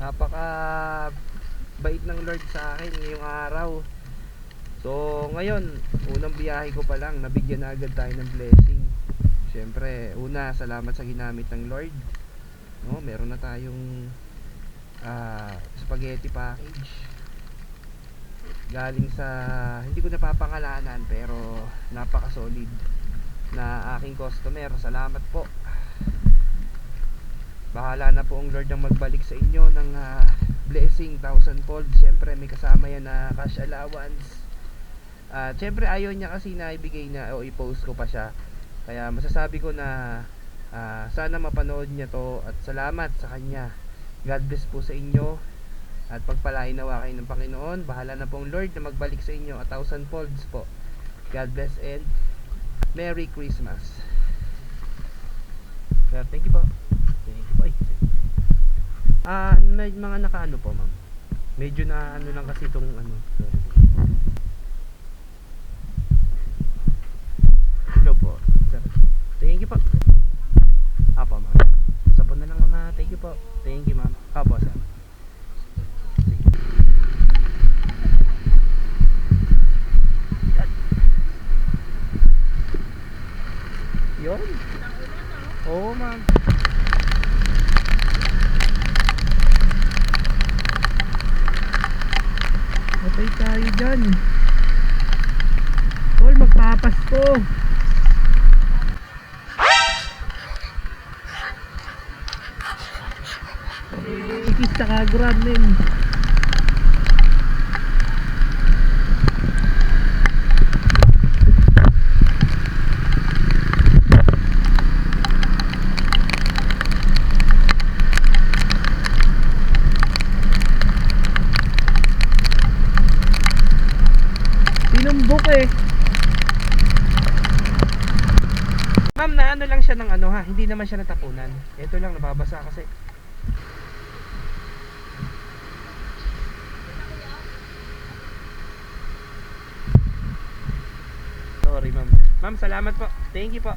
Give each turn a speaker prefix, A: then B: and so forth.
A: Napaka bait ng Lord sa akin ngayong araw. So ngayon, unang biyahe ko pa lang, nabigyan na agad tayo ng blessing. Siyempre, una, salamat sa ginamit ng Lord. No, meron na tayong spaghetti package. Galing sa, hindi ko napapangalanan, pero napaka solid na aking customer. Salamat po. Bahala na po ang Lord ang magbalik sa inyo ng blessing 1,000-fold. Siyempre may kasama yan na cash allowance. Siyempre ayaw niya kasi na ibigay na o i-post ko pa siya. Kaya masasabi ko na sana mapanood niya to at salamat sa kanya. God bless po sa inyo at pagpalain nawa kayo ng Panginoon. Bahala na pong Lord na magbalik sa inyo 1,000-folds po. God bless and Merry Christmas. Sir, thank you po. Thank you po. May mga nakaano po, ma'am. Medyo na ano lang kasi itong ano. Sorry. Hello po. Sir. Thank you po. Apo, ma'am. Sa po na lang, ma'am. Thank you po. Thank you, ma'am. Apo, sir. Yun. Oo, ma'am. Patay tayo dyan. Tol, magpapasko. Ikis tsaka grab nin. Sinumbok eh. Ma'am, na ano lang siya ng ano ha, hindi naman siya natapunan. Ito lang, nababasa kasi. Sorry ma'am. Ma'am, salamat po. Thank you po.